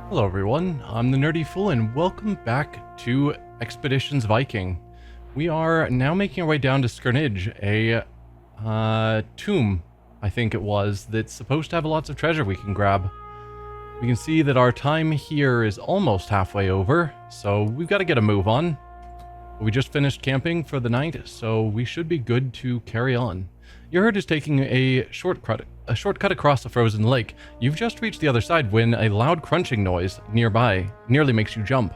Hello everyone, I'm the Nerdy Fool and welcome back to Expeditions Viking. We are now making our way down to Skerninge, a tomb, I think it was, that's supposed to have lots of treasure we can grab. We can see that our time here is almost halfway over, so we've got to get a move on. We just finished camping for the night, so we should be good to carry on. Your herd is taking a shortcut across the frozen lake. You've just reached the other side when a loud crunching noise nearby nearly makes you jump.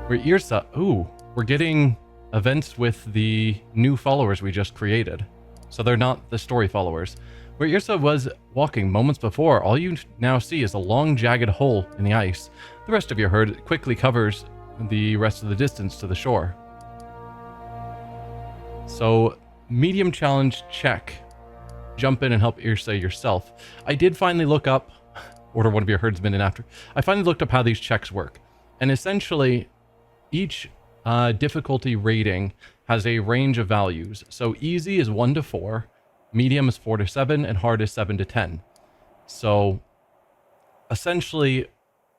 We're getting events with the new followers we just created. So they're not the story followers. Where Yrsa was walking moments before, all you now see is a long jagged hole in the ice. The rest of your herd quickly covers the rest of the distance to the shore. So, medium challenge check. Jump in and help Yrsa yourself. I did finally look up, order one of your herdsmen in after. I finally looked up how these checks work. And essentially, each difficulty rating has a range of values. So easy is 1 to 4, medium is 4 to 7, and hard is 7 to 10. So essentially,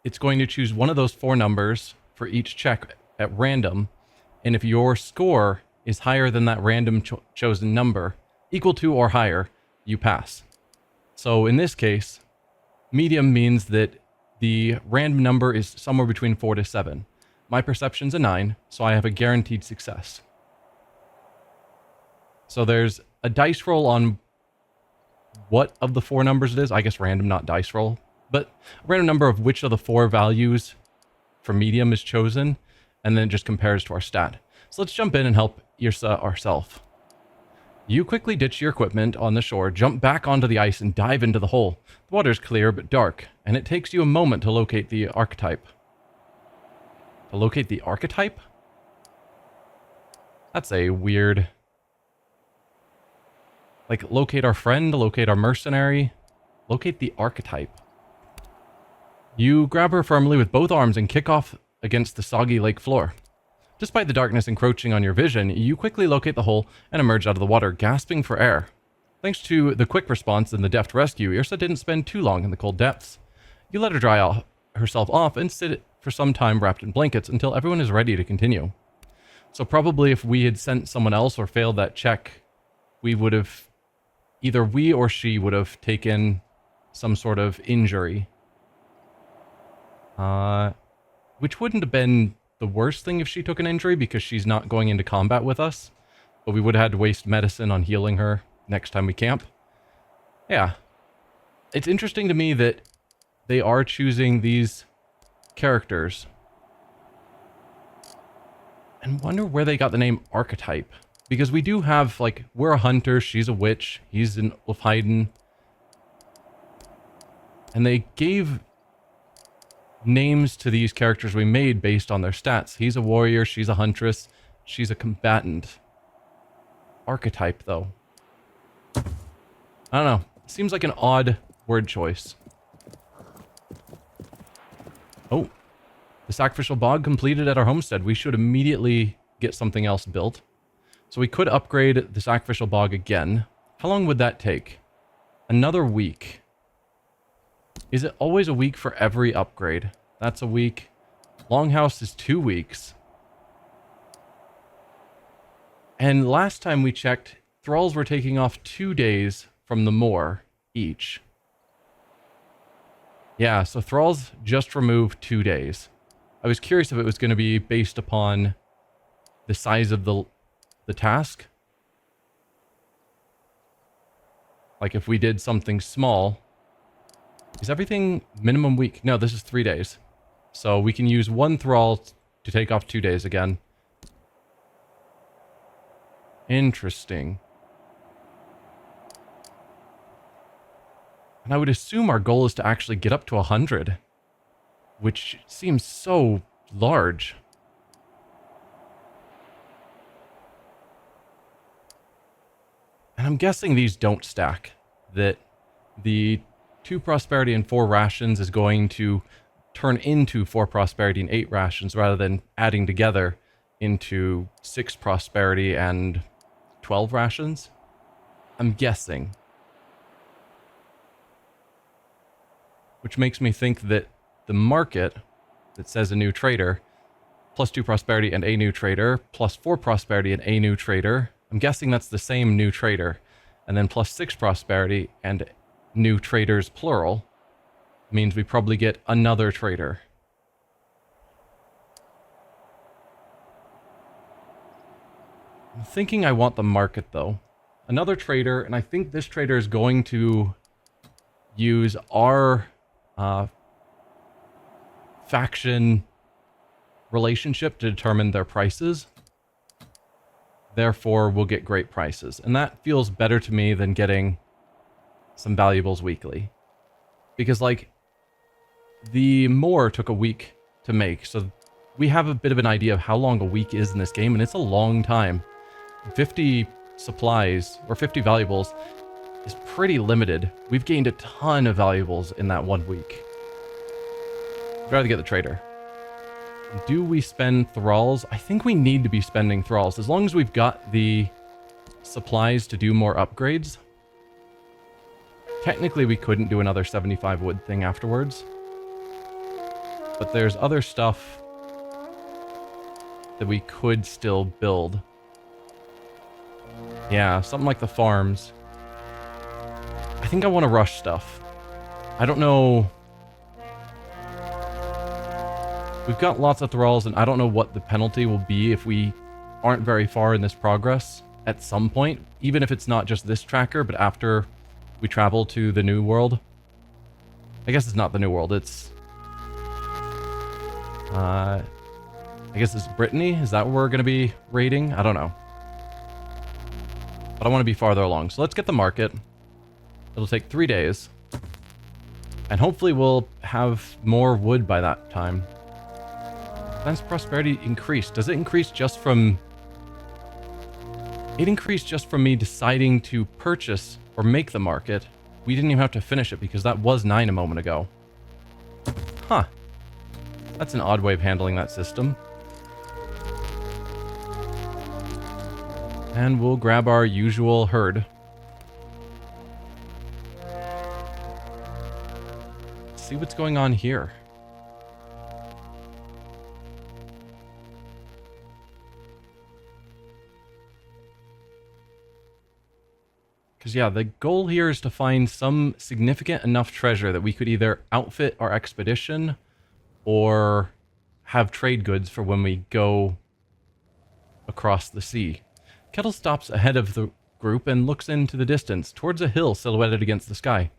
it's going to choose one of those 4 numbers for each check at random. And if your score is higher than that random chosen number, equal to or higher, you pass. So in this case, medium means that the random number is somewhere between 4 to 7. My perception's a 9, so I have a guaranteed success. So there's a dice roll on what of the 4 numbers it is. I guess random, not dice roll. But a random number of which of the 4 values for medium is chosen, and then it just compares to our stat. So let's jump in and help Yrsa ourselves. You quickly ditch your equipment on the shore, jump back onto the ice, and dive into the hole. The water's clear but dark, and it takes you a moment to locate the archetype. To locate the archetype? That's a weird... Like, locate our friend, locate our mercenary, locate the archetype. You grab her firmly with both arms and kick off against the soggy lake floor. Despite the darkness encroaching on your vision, you quickly locate the hole and emerge out of the water, gasping for air. Thanks to the quick response and the deft rescue, Yrsa didn't spend too long in the cold depths. You let her dry herself off and sit for some time wrapped in blankets until everyone is ready to continue. So probably if we had sent someone else or failed that check, we would have... Either we or she would have taken some sort of injury. Which wouldn't have been the worst thing if she took an injury because she's not going into combat with us. But we would have had to waste medicine on healing her next time we camp. Yeah. It's interesting to me that they are choosing these characters. And wonder where they got the name archetype. Because we do have, like, we're a hunter, she's a witch, he's an Ulfheiden. And they gave names to these characters we made based on their stats. He's a warrior, she's a huntress, she's a combatant. Archetype, though. I don't know. Seems like an odd word choice. Oh. The sacrificial bog completed at our homestead. We should immediately get something else built. So we could upgrade the sacrificial bog again. How long would that take? Another week. Is it always a week for every upgrade? That's a week. Longhouse is 2 weeks. And last time we checked, thralls were taking off 2 days from the moor each. Yeah, so thralls just removed 2 days. I was curious if it was going to be based upon the size of the task. Like if we did something small. Is everything minimum week? No, this is 3 days. So we can use 1 thrall to take off 2 days again. Interesting. And I would assume our goal is to actually get up to 100. Which seems so large. And I'm guessing these don't stack. That the 2 prosperity and 4 rations is going to turn into 4 prosperity and 8 rations rather than adding together into 6 prosperity and 12 rations. I'm guessing. Which makes me think that the market that says a new trader, +2 prosperity and a new trader, +4 prosperity and a new trader. I'm guessing that's the same new trader. And then +6 prosperity and new traders plural means we probably get another trader. I'm thinking I want the market though. Another trader, and I think this trader is going to use our faction relationship to determine their prices. Therefore, we'll get great prices. And that feels better to me than getting some valuables weekly. Because, like, the Moor took a week to make, so we have a bit of an idea of how long a week is in this game, and it's a long time. 50 supplies, or 50 valuables, is pretty limited. We've gained a ton of valuables in that 1 week. I'd rather get the trader. Do we spend thralls? I think we need to be spending thralls. As long as we've got the supplies to do more upgrades. Technically, we couldn't do another 75 wood thing afterwards. But there's other stuff that we could still build. Yeah, something like the farms. I think I want to rush stuff. I don't know. We've got lots of thralls, and I don't know what the penalty will be if we aren't very far in this progress at some point. Even if it's not just this tracker, but after we travel to the new world. I guess it's not the new world, it's... I guess it's Britannia? Is that what we're going to be raiding? I don't know. But I want to be farther along. So let's get the market. It'll take 3 days. And hopefully we'll have more wood by that time. Defense prosperity increased. Does it increase just from... It increased just from me deciding to purchase or make the market. We didn't even have to finish it because that was 9 a moment ago. Huh. That's an odd way of handling that system. And we'll grab our usual herd. Let's see what's going on here. Because, yeah, the goal here is to find some significant enough treasure that we could either outfit our expedition or have trade goods for when we go across the sea. Kettle stops ahead of the group and looks into the distance, towards a hill silhouetted against the sky.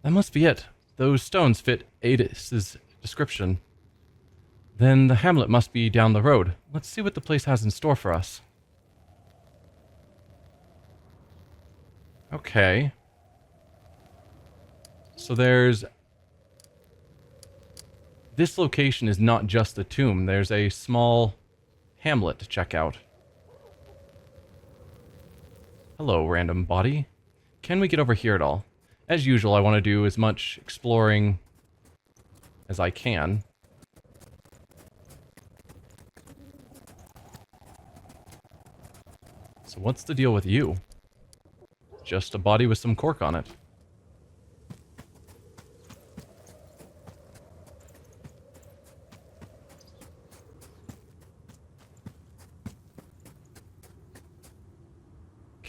That must be it. Those stones fit Adis's description. Then the hamlet must be down the road. Let's see what the place has in store for us. Okay. So there's... This location is not just the tomb. There's a small hamlet to check out. Hello, random body. Can we get over here at all? As usual, I want to do as much exploring as I can. So what's the deal with you? Just a body with some cork on it.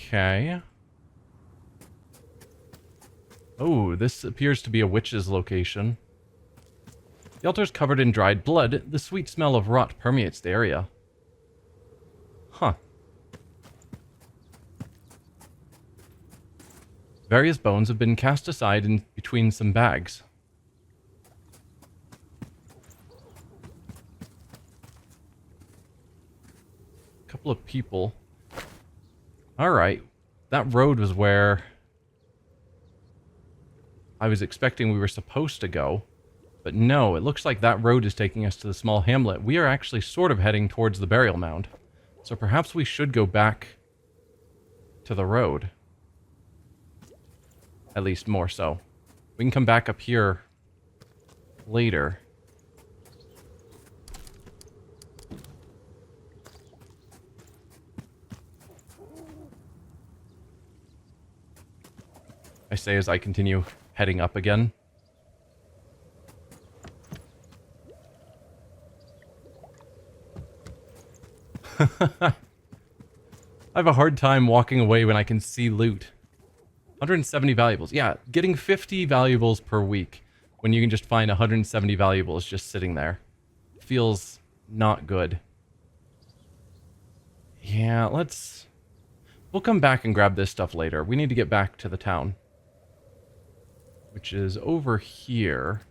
Okay. Oh, this appears to be a witch's location. The altar's covered in dried blood. The sweet smell of rot permeates the area. Huh. Various bones have been cast aside in between some bags. A couple of people. Alright. That road was where I was expecting we were supposed to go. But no, it looks like that road is taking us to the small hamlet. We are actually sort of heading towards the burial mound. So perhaps we should go back to the road. At least more so. We can come back up here later. I say as I continue heading up again. I have a hard time walking away when I can see loot. 170 valuables. Yeah, getting 50 valuables per week when you can just find 170 valuables just sitting there feels not good. Yeah, we'll come back and grab this stuff later. We need to get back to the town, which is over here.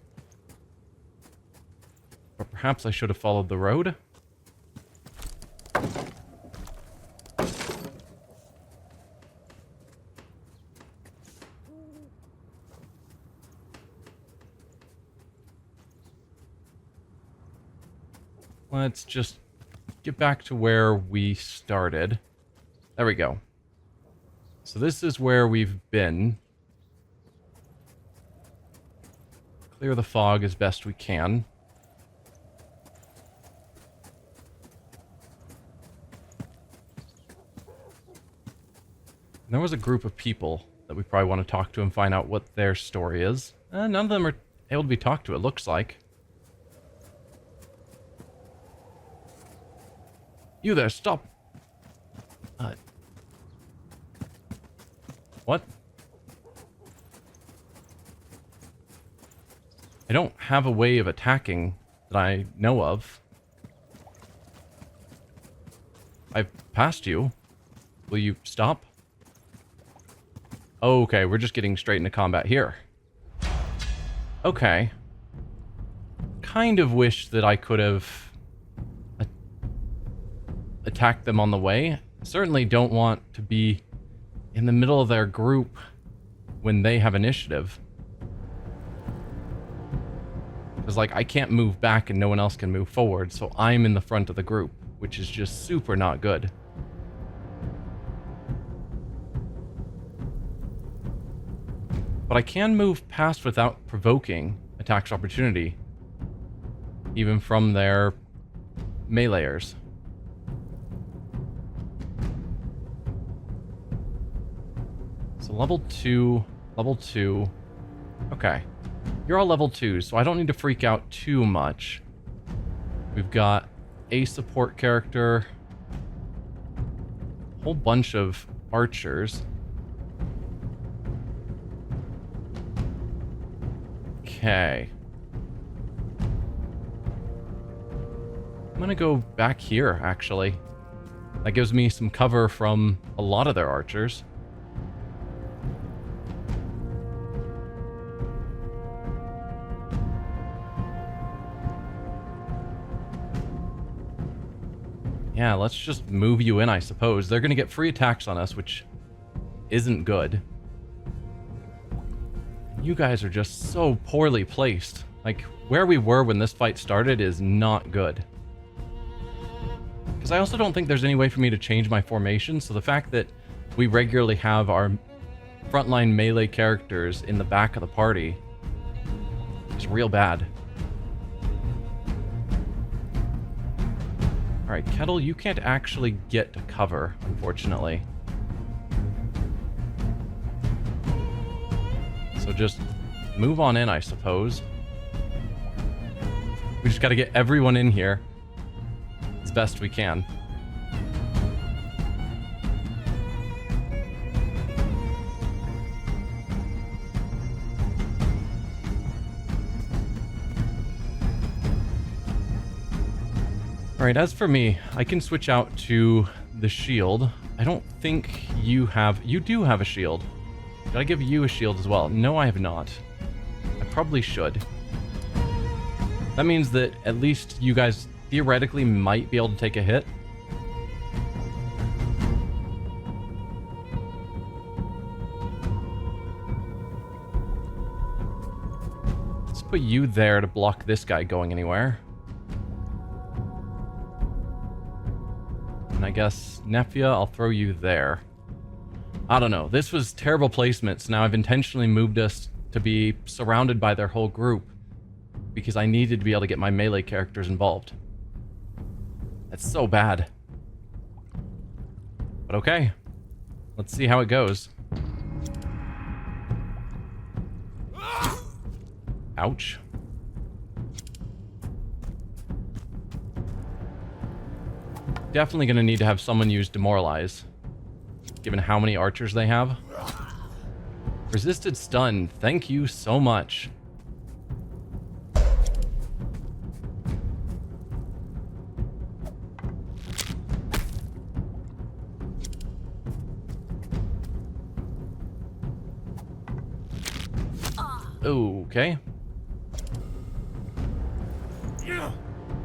But perhaps I should have followed the road. Let's just get back to where we started. There we go. So this is where we've been. Clear the fog as best we can. And there was a group of people that we probably want to talk to and find out what their story is. None of them are able to be talked to, it looks like. You there, stop! What? I don't have a way of attacking that I know of. I've passed you. Will you stop? Okay, we're just getting straight into combat here. Okay. Kind of wish that I could have attacked them on the way. Certainly don't want to be in the middle of their group when they have initiative. Because, like, I can't move back and no one else can move forward, so I'm in the front of the group, which is just super not good. But I can move past without provoking attacks opportunity, even from their meleeers. So level 2. Okay. You're all level 2, so I don't need to freak out too much. We've got a support character, a whole bunch of archers. Okay. I'm gonna go back here, actually. That gives me some cover from a lot of their archers. Yeah, let's just move you in, I suppose. They're gonna get free attacks on us, which isn't good. You guys are just so poorly placed. Like, where we were when this fight started is not good. Because I also don't think there's any way for me to change my formation, so the fact that we regularly have our frontline melee characters in the back of the party is real bad. Alright, Kettle, you can't actually get to cover, unfortunately. So just move on in, I suppose. We just gotta get everyone in here as best we can. Alright, as for me, I can switch out to the shield. I don't think you do have a shield. Did I give you a shield as well? No, I have not. I probably should. That means that at least you guys theoretically might be able to take a hit. Let's put you there to block this guy going anywhere. And I guess, Nefia, I'll throw you there. I don't know. This was terrible placements. Now I've intentionally moved us to be surrounded by their whole group because I needed to be able to get my melee characters involved. That's so bad. But okay. Let's see how it goes. Ouch. definitely going to need to have someone use demoralize, given how many archers they have. Resisted stun. Thank you so much. Okay.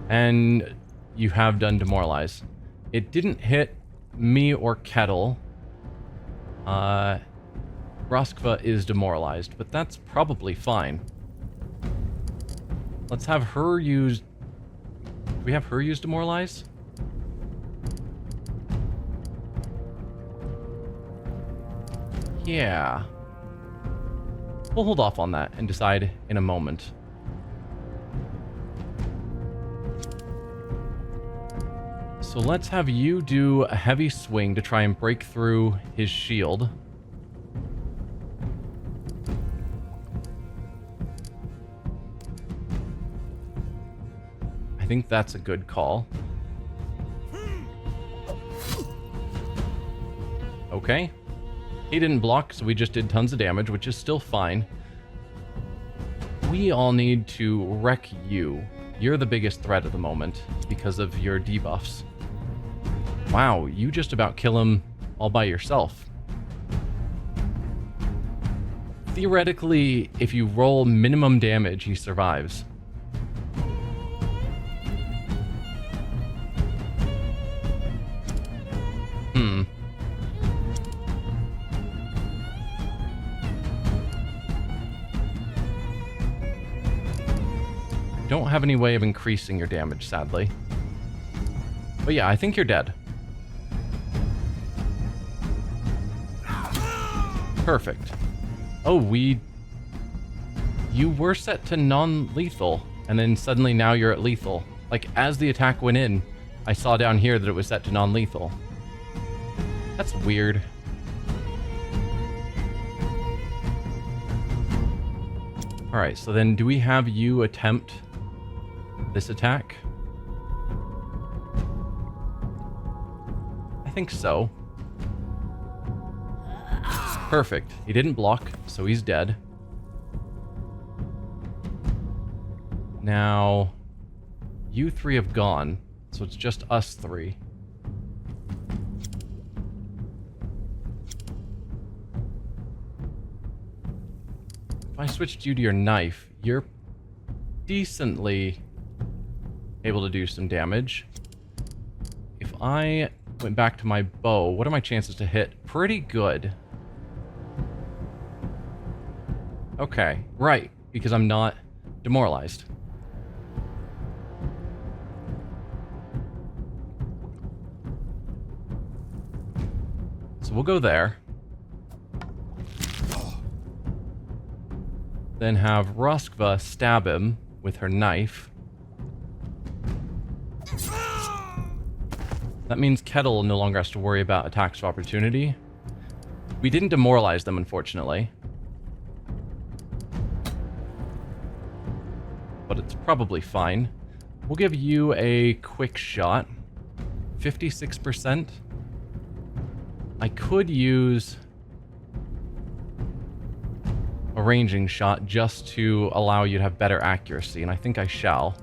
And you have done demoralize. It didn't hit me or Kettle. Roskva is demoralized, but that's probably fine. Let's have her use... Do we have her use demoralize? Yeah. We'll hold off on that and decide in a moment. So let's have you do a heavy swing to try and break through his shield. I think that's a good call. Okay. He didn't block, so we just did tons of damage, which is still fine. We all need to wreck you. You're the biggest threat at the moment because of your debuffs. Wow, you just about kill him all by yourself. Theoretically, if you roll minimum damage, he survives. Don't have any way of increasing your damage, sadly. But yeah, I think you're dead. Perfect. Oh, you were set to non-lethal, and then suddenly now you're at lethal. Like, as the attack went in, I saw down here that it was set to non-lethal. That's weird. Alright, so then do we have you attempt this attack? I think so. Perfect. He didn't block, so he's dead. Now, you three have gone, so it's just us three. If I switched you to your knife, you're decently able to do some damage. If I went back to my bow, what are my chances to hit? Pretty good. Okay, right, because I'm not demoralized. So we'll go there. Then have Roskva stab him with her knife. That means Kettle no longer has to worry about attacks of opportunity. We didn't demoralize them, unfortunately. But it's probably fine. We'll give you a quick shot. 56%. I could use a ranging shot just to allow you to have better accuracy, and I think I shall.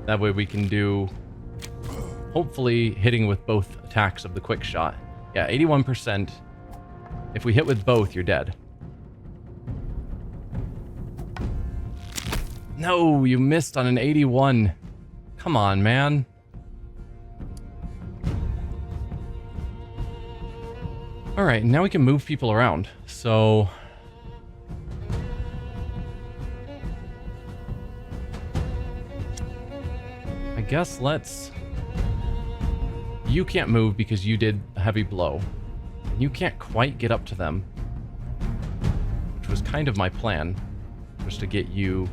That way we can do, hopefully, hitting with both attacks of the quick shot. Yeah, 81%. If we hit with both, you're dead. No, you missed on an 81. Come on, man. Alright, now we can move people around. So... I guess let's... You can't move because you did a heavy blow. You can't quite get up to them. Which was kind of my plan. Was to get you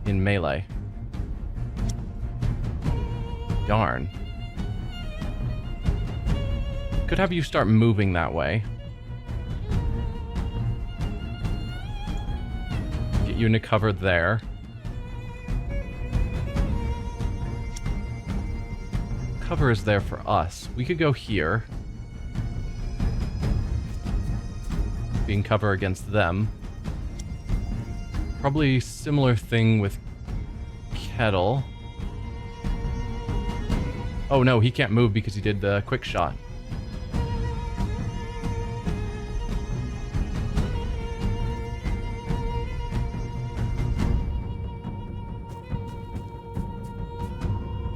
in melee. Darn. Could have you start moving that way. Get you into cover there. cover is there for us? We could go here. Being cover against them. Probably similar thing with Kettle. Oh no, he can't move because he did the quick shot.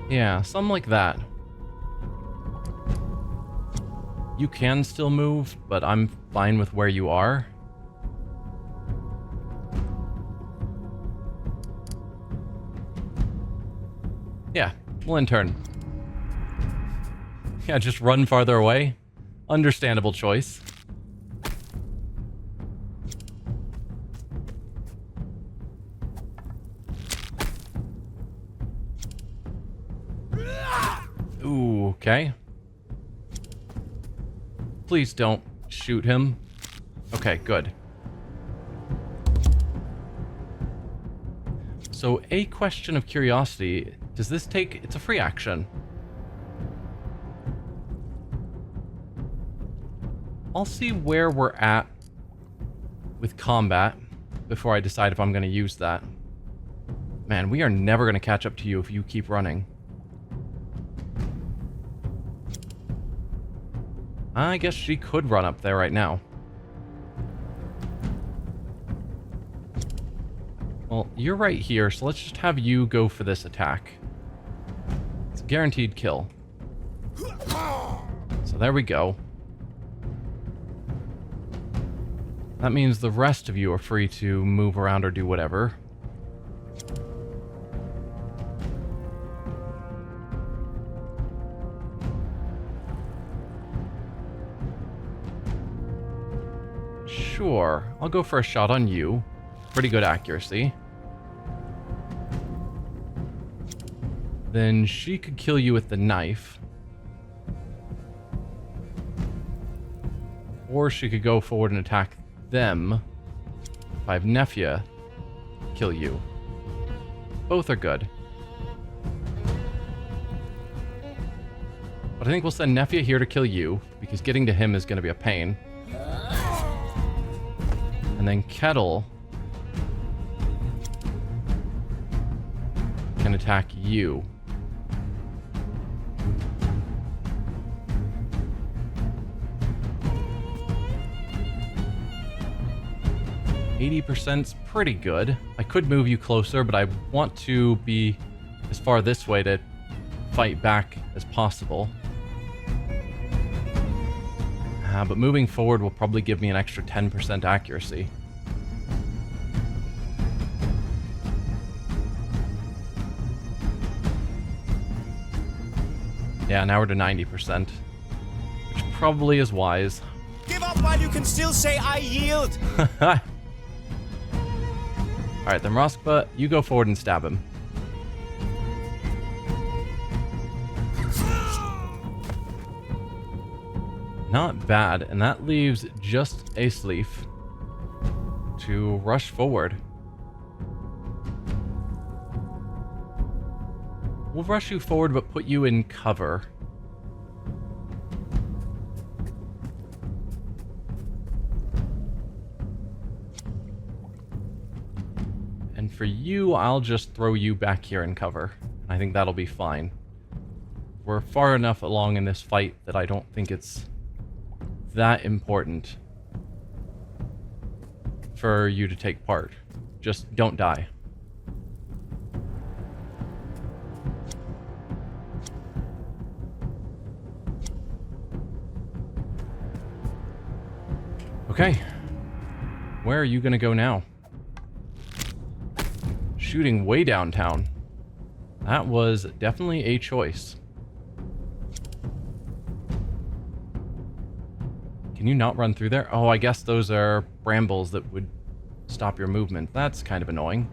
Yeah, something like that. You can still move, but I'm fine with where you are. Yeah, we'll end turn. Yeah, just run farther away. Understandable choice. Ooh, okay. Please don't shoot him. Okay, good. So, a question of curiosity. Does this take... It's a free action. I'll see where we're at with combat before I decide if I'm going to use that. Man, we are never going to catch up to you if you keep running. I guess she could run up there right now. Well, you're right here, so let's just have you go for this attack. It's a guaranteed kill. So there we go. That means the rest of you are free to move around or do whatever. Sure, I'll go for a shot on you. Pretty good accuracy. Then she could kill you with the knife. Or she could go forward and attack them. If I have Nefia, kill you. Both are good. But I think we'll send Nefia here to kill you, because getting to him is going to be a pain. And then Kettle can attack you. %'s pretty good. I could move you closer, but I want to be as far this way to fight back as possible. But moving forward will probably give me an extra 10% accuracy. Yeah, now we're to 90%, which probably is wise. Give up while you can still say I yield. Alright, then Roskva, you go forward and stab him. Not bad, and that leaves just a Sleef to rush forward. We'll rush you forward, but put you in cover. And for you, I'll just throw you back here in cover. I think that'll be fine. We're far enough along in this fight that I don't think it's that important for you to take part. Just don't die. Okay. Where are you gonna go now? Shooting way downtown. That was definitely a choice. Can you not run through there? Oh, I guess those are brambles that would stop your movement. That's kind of annoying.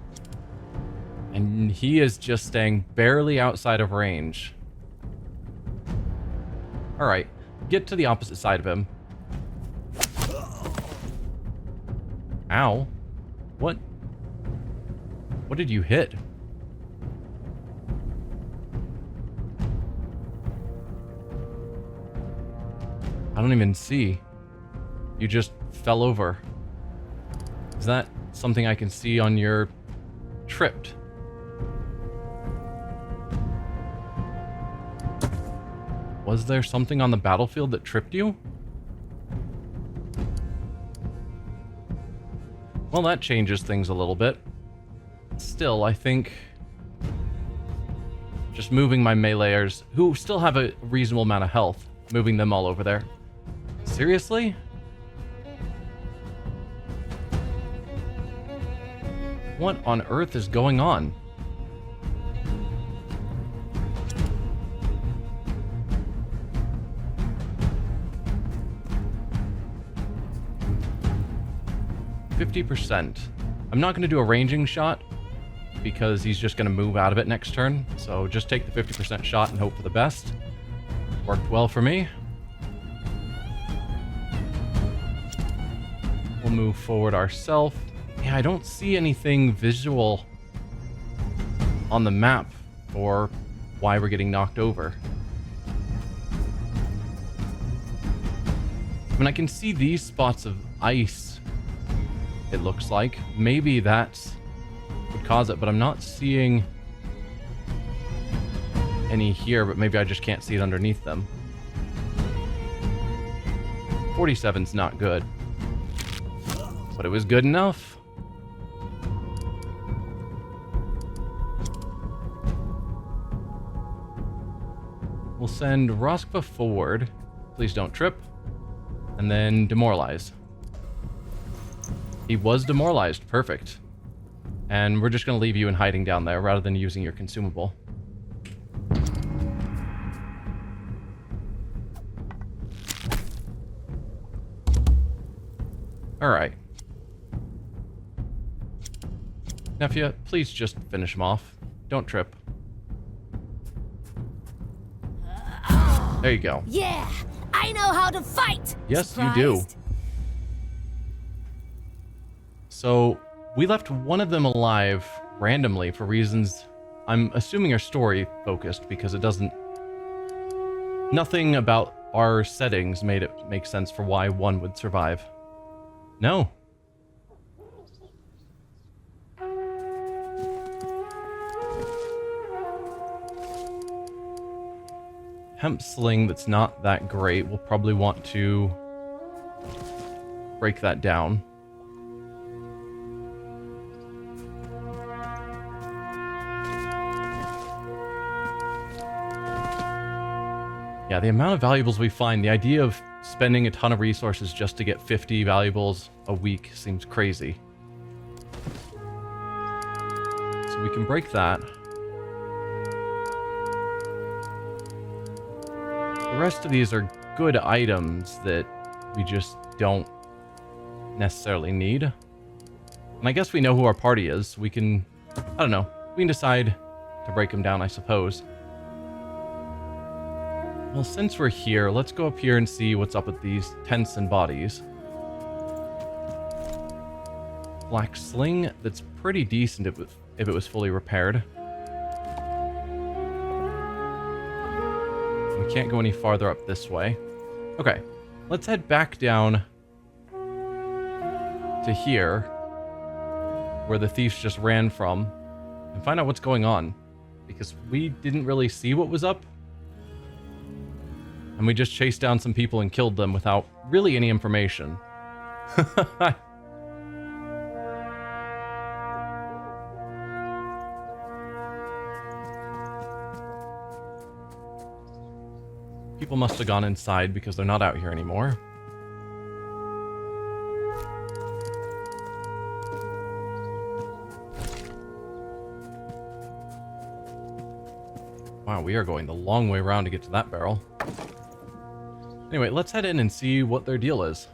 And he is just staying barely outside of range. Alright, get to the opposite side of him. Ow. What? What did you hit? I don't even see. You just fell over. Is that something I can see on your tripped? Was there something on the battlefield that tripped you? Well, that changes things a little bit. Still, I think just moving my meleeers, who still have a reasonable amount of health, moving them all over there. Seriously? What on earth is going on? %. I'm not going to do a ranging shot because he's just going to move out of it next turn. So just take the 50% shot and hope for the best. Worked well for me. We'll move forward ourselves. Yeah, I don't see anything visual on the map for why we're getting knocked over. I mean, I can see these spots of ice, it looks like. Maybe that would cause it, but I'm not seeing any here, but maybe I just can't see it underneath them. 47's not good, but it was good enough. We'll send Roskva forward. Please don't trip. And then demoralize. He was demoralized. Perfect. And we're just going to leave you in hiding down there rather than using your consumable. Alright. Nephew, please just finish him off. Don't trip. There you go. Yeah, I know how to fight. Yes, Surprised? you do. So, we left one of them alive randomly for reasons I'm assuming are story focused because it doesn't... Nothing about our settings made it make sense for why one would survive. No. Hemp sling that's not that great. We'll probably want to break that down. Yeah, the amount of valuables we find, the idea of spending a ton of resources just to get 50 valuables a week seems crazy. So we can break that. The rest of these are good items that we just don't necessarily need. And I guess we know who our party is. We can, I don't know, we can decide to break them down, I suppose. Well, since we're here, let's go up here and see what's up with these tents and bodies. Black sling, that's pretty decent if it was fully repaired. We can't go any farther up this way. Okay, let's head back down to here, where the thieves just ran from, and find out what's going on. Because we didn't really see what was up. And we just chased down some people and killed them without really any information. People must have gone inside because they're not out here anymore. Wow, we are going the long way around to get to that barrel. Anyway, let's head in and see what their deal is.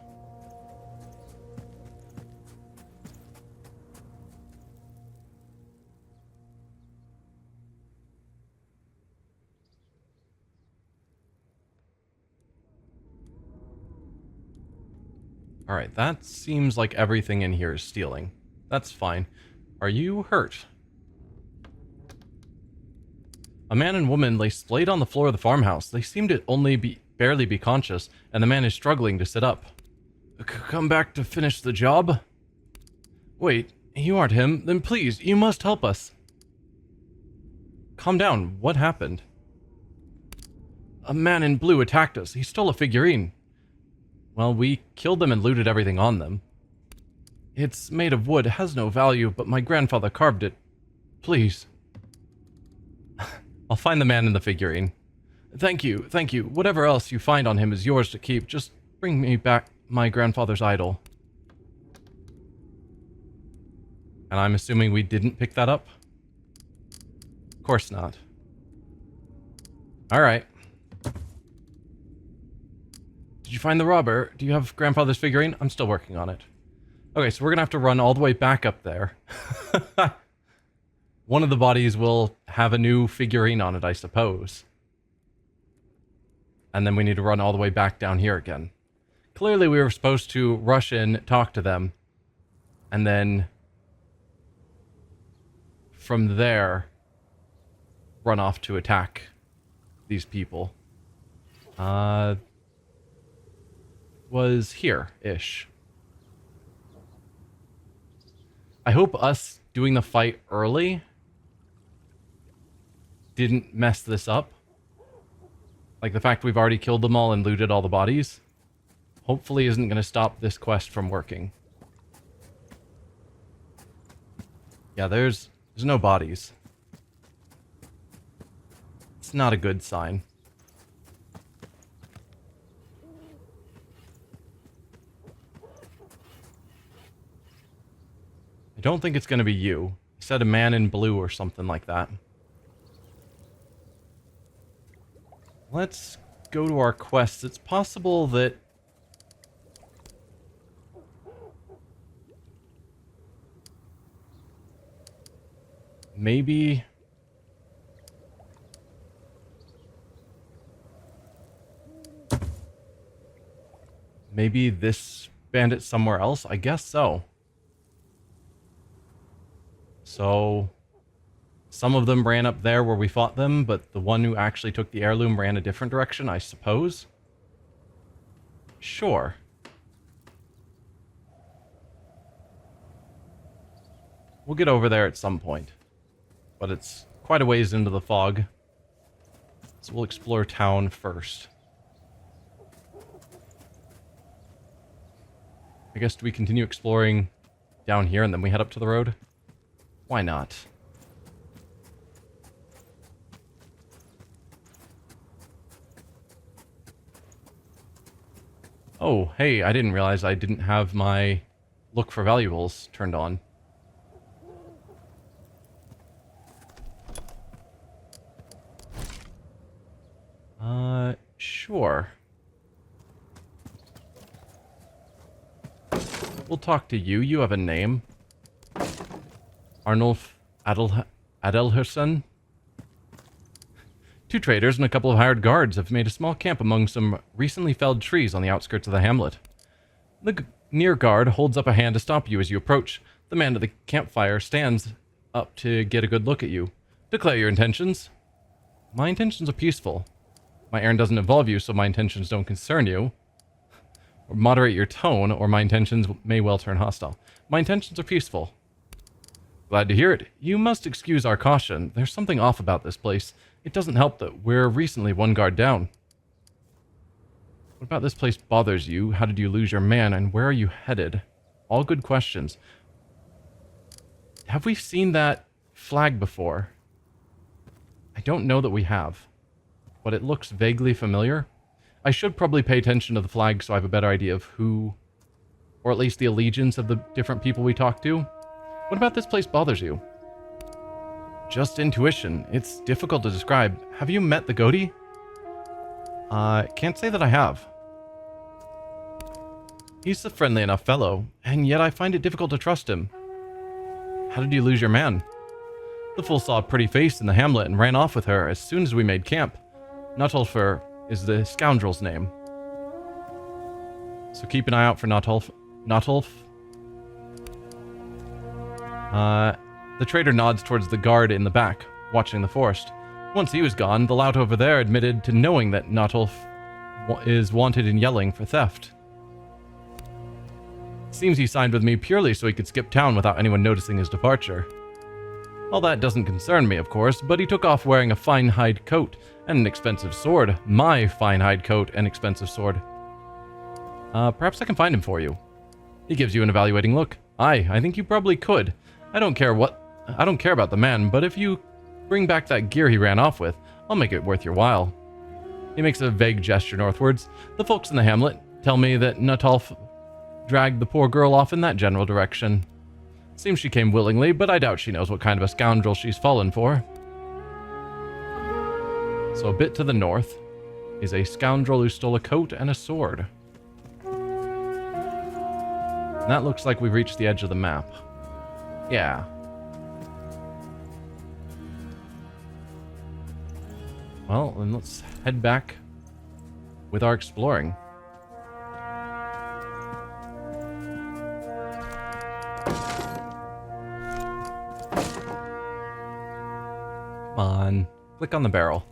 Alright, that seems like everything in here is stealing. That's fine. Are you hurt? A man and woman lay splayed on the floor of the farmhouse. They seemed to only be barely be conscious, and the man is struggling to sit up. Come back to finish the job? Wait, you aren't him. Then please, you must help us. Calm down. What happened? A man in blue attacked us. He stole a figurine. Well, we killed them and looted everything on them. It's made of wood, has no value, but my grandfather carved it. Please. I'll find the man in the figurine. Thank you, thank you. Whatever else you find on him is yours to keep. Just bring me back my grandfather's idol. And I'm assuming we didn't pick that up? Of course not. Alright. Did you find the robber? Do you have grandfather's figurine? I'm still working on it. Okay, so we're gonna have to run all the way back up there. One of the bodies will have a new figurine on it, I suppose. And then we need to run all the way back down here again. Clearly we were supposed to rush in, talk to them, and then from there run off to attack these people. Was here-ish. I hope us doing the fight early didn't mess this up. Like the fact we've already killed them all and looted all the bodies. Hopefully isn't going to stop this quest from working. Yeah, there's no bodies. It's not a good sign. I don't think it's going to be you. He said a man in blue or something like that. Let's go to our quests. It's possible that maybe this bandit's somewhere else? I guess so. So some of them ran up there where we fought them, but the one who actually took the heirloom ran a different direction, I suppose. Sure. We'll get over there at some point. But it's quite a ways into the fog. So we'll explore town first. I guess do we continue exploring down here and then we head up to the road? Why not? Oh, hey, I didn't realize I didn't have my look for valuables turned on. Sure. We'll talk to you. You have a name. Arnulf Adelherson. 2 traders and a couple of hired guards have made a small camp among some recently felled trees on the outskirts of the hamlet. The near guard holds up a hand to stop you as you approach. The man at the campfire stands up to get a good look at you. Declare your intentions. My intentions are peaceful. My errand doesn't involve you, so my intentions don't concern you. Or moderate your tone, or my intentions may well turn hostile. My intentions are peaceful. Glad to hear it. You must excuse our caution. There's something off about this place. It doesn't help that we're recently 1 guard down. What about this place bothers you? How did you lose your man? And where are you headed? All good questions. Have we seen that flag before? I don't know that we have. But it looks vaguely familiar. I should probably pay attention to the flag so I have a better idea of who, or at least the allegiance of the different people we talk to. What about this place bothers you? Just intuition. It's difficult to describe. Have you met the goatee? Can't say that I have. He's a friendly enough fellow, and yet I find it difficult to trust him. How did you lose your man? The fool saw a pretty face in the hamlet and ran off with her as soon as we made camp. Nuttulfer is the scoundrel's name. So keep an eye out for Nuttulf. The trader nods towards the guard in the back, watching the forest. Once he was gone, the lout over there admitted to knowing that Nuttulf is wanted in Yelling for theft. Seems he signed with me purely so he could skip town without anyone noticing his departure. All that doesn't concern me, of course, but he took off wearing a fine hide coat and an expensive sword. My fine hide coat and expensive sword. Perhaps I can find him for you. He gives you an evaluating look. Aye, I think you probably could. I don't care about the man, but if you bring back that gear he ran off with, I'll make it worth your while. He makes a vague gesture northwards. The folks in the hamlet tell me that Nuttolf dragged the poor girl off in that general direction. Seems she came willingly, but I doubt she knows what kind of a scoundrel she's fallen for. So a bit to the north is a scoundrel who stole a coat and a sword. And that looks like we've reached the edge of the map. Yeah. Well, then let's head back with our exploring. Come on. Click on the barrel.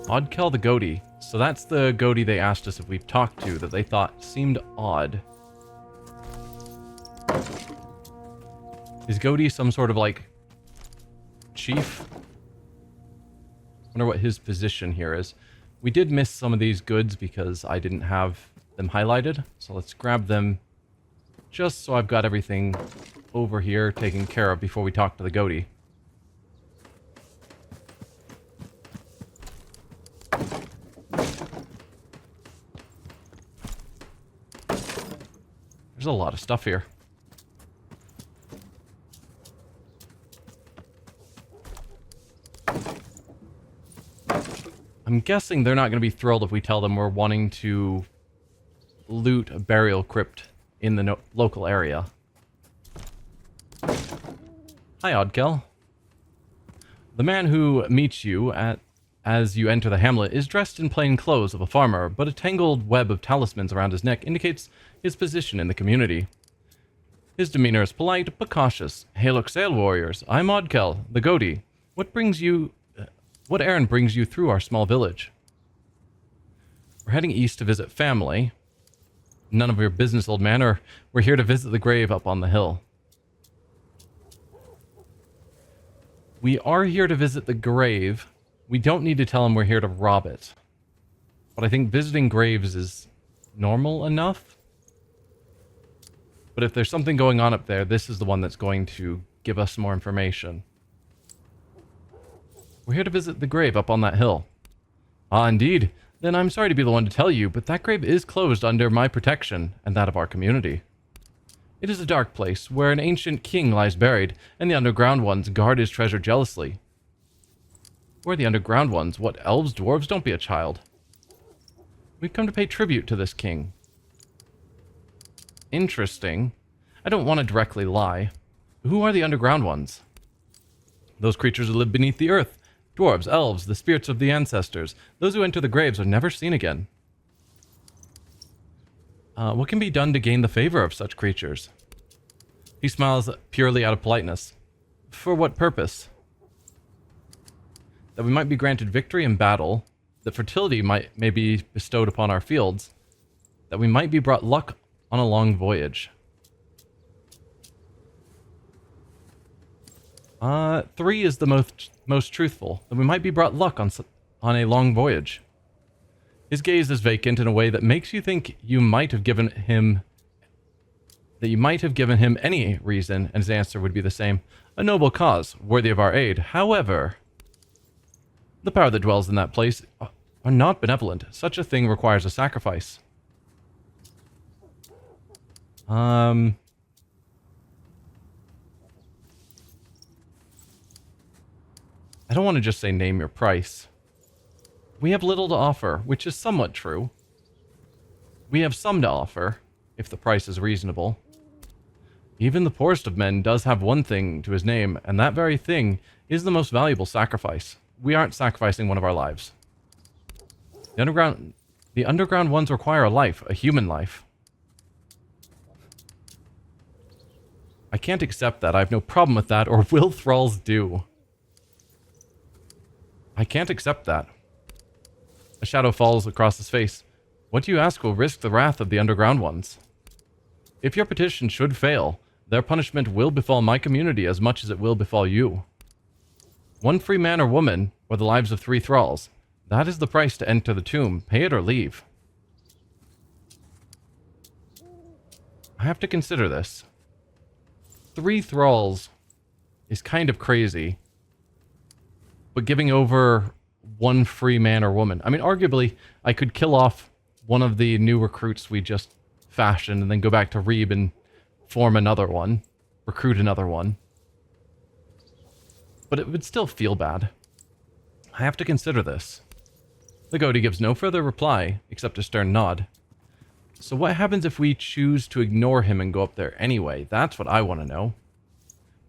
Oddkel the goatee. So that's the goatee they asked us if we've talked to that they thought seemed odd. Is goatee some sort of like chief? Wonder what his position here is. We did miss some of these goods because I didn't have them highlighted. So let's grab them just so I've got everything over here taken care of before we talk to the goatee. There's a lot of stuff here. I'm guessing they're not going to be thrilled if we tell them we're wanting to loot a burial crypt in the local area. Hi, Oddkel. The man who meets you as you enter the hamlet is dressed in plain clothes of a farmer, but a tangled web of talismans around his neck indicates his position in the community. His demeanor is polite but cautious. Hail Sail warriors, I'm Oddkel, the goatee. What errand brings you through our small village? We're heading east to visit family. None of your business, old man, or we're here to visit the grave up on the hill. We are here to visit the grave. We don't need to tell him we're here to rob it. But I think visiting graves is normal enough. But if there's something going on up there, this is the one that's going to give us more information. We're here to visit the grave up on that hill. Ah, indeed. Then I'm sorry to be the one to tell you, but that grave is closed under my protection and that of our community. It is a dark place where an ancient king lies buried, and the underground ones guard his treasure jealously. Who are the underground ones? What, elves, dwarves? Don't be a child. We've come to pay tribute to this king. Interesting. I don't want to directly lie. Who are the underground ones? Those creatures who live beneath the earth. Dwarves, elves, the spirits of the ancestors. Those who enter the graves are never seen again. What can be done to gain the favor of such creatures? He smiles purely out of politeness. For what purpose? That we might be granted victory in battle, that fertility may be bestowed upon our fields, that we might be brought luck on a long voyage. 3 is the most truthful, that we might be brought luck on a long voyage. His gaze is vacant in a way that makes you think you might have given him any reason, and his answer would be the same. A noble cause, worthy of our aid. However, the power that dwells in that place are not benevolent. Such a thing requires a sacrifice. I don't want to just say name your price. We have little to offer, which is somewhat true. We have some to offer, if the price is reasonable. Even the poorest of men does have one thing to his name, and that very thing is the most valuable sacrifice. We aren't sacrificing one of our lives. The underground ones require a life, a human life. I can't accept that. I have no problem with that, or will thralls do? I can't accept that. A shadow falls across his face. What you ask will risk the wrath of the underground ones. If your petition should fail, their punishment will befall my community as much as it will befall you. 1 free man or woman, or the lives of 3 thralls. That is the price to enter the tomb. Pay it or leave. I have to consider this. 3 thralls is kind of crazy. But giving over 1 free man or woman. I mean, arguably, I could kill off one of the new recruits we just fashioned and then go back to Reeb and form another one. Recruit another one. But it would still feel bad. I have to consider this. The goatee gives no further reply, except a stern nod. So what happens if we choose to ignore him and go up there anyway? That's what I want to know.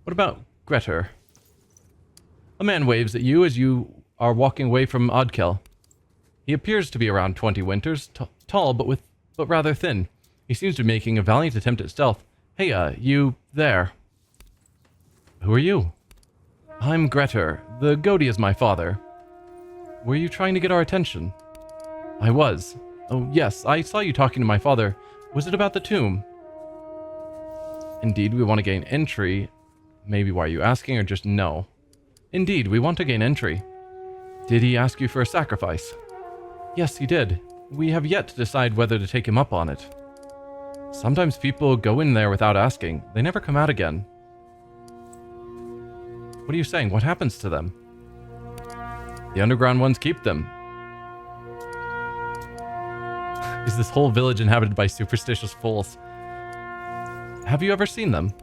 What about Grettir? A man waves at you as you are walking away from Odkel. He appears to be around 20 winters, tall but rather thin. He seems to be making a valiant attempt at stealth. Hey, you there. Who are you? I'm Grettir. The goatee is my father. Were you trying to get our attention? I was. Oh, yes, I saw you talking to my father. Was it about the tomb? Indeed, we want to gain entry. Maybe why are you asking, or just no? Indeed, we want to gain entry. Did he ask you for a sacrifice? Yes, he did. We have yet to decide whether to take him up on it. Sometimes people go in there without asking. They never come out again. What are you saying? What happens to them? The underground ones keep them. Is this whole village inhabited by superstitious fools? Have you ever seen them?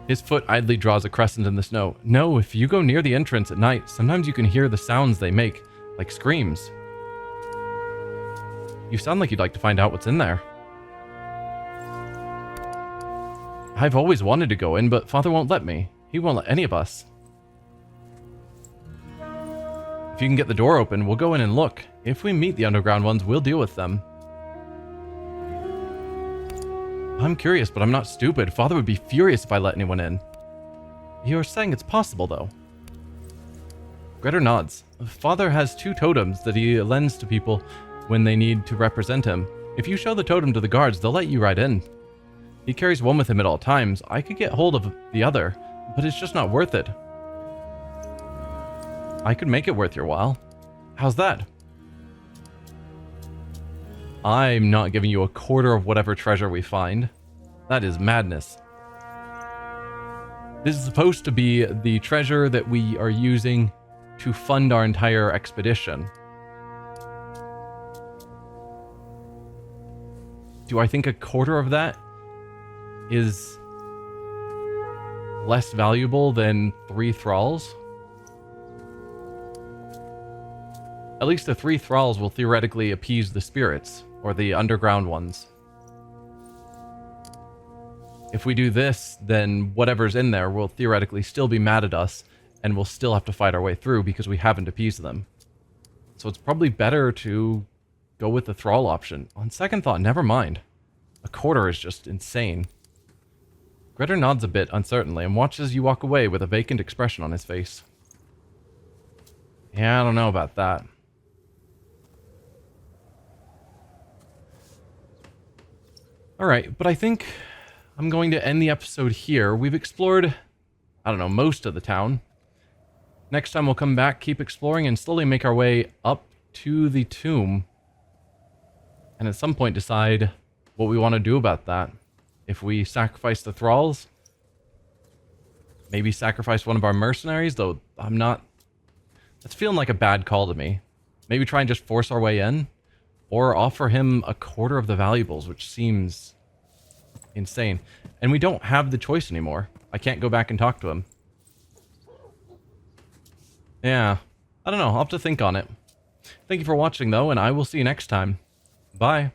His foot idly draws a crescent in the snow. No, if you go near the entrance at night, sometimes you can hear the sounds they make, like screams. You sound like you'd like to find out what's in there. I've always wanted to go in, but Father won't let me. He won't let any of us. If you can get the door open, we'll go in and look. If we meet the underground ones, we'll deal with them. I'm curious, but I'm not stupid. Father would be furious if I let anyone in. You're saying it's possible, though. Grettir nods. Father has 2 totems that he lends to people when they need to represent him. If you show the totem to the guards, they'll let you right in. He carries one with him at all times. I could get hold of the other, but it's just not worth it. I could make it worth your while. How's that? I'm not giving you a quarter of whatever treasure we find. That is madness. This is supposed to be the treasure that we are using to fund our entire expedition. Do I think a quarter of that is less valuable than 3 thralls? At least the 3 thralls will theoretically appease the spirits, or the underground ones. If we do this, then whatever's in there will theoretically still be mad at us, and we'll still have to fight our way through because we haven't appeased them. So it's probably better to go with the thrall option. On second thought, never mind. A quarter is just insane. Grettir nods a bit uncertainly and watches you walk away with a vacant expression on his face. Yeah, I don't know about that. Alright, but I think I'm going to end the episode here. We've explored, I don't know, most of the town. Next time we'll come back, keep exploring, and slowly make our way up to the tomb. And at some point decide what we want to do about that. If we sacrifice the thralls, maybe sacrifice one of our mercenaries, though I'm not... That's feeling like a bad call to me. Maybe try and just force our way in, or offer him a quarter of the valuables, which seems insane. And we don't have the choice anymore. I can't go back and talk to him. Yeah, I don't know. I'll have to think on it. Thank you for watching, though, and I will see you next time. Bye.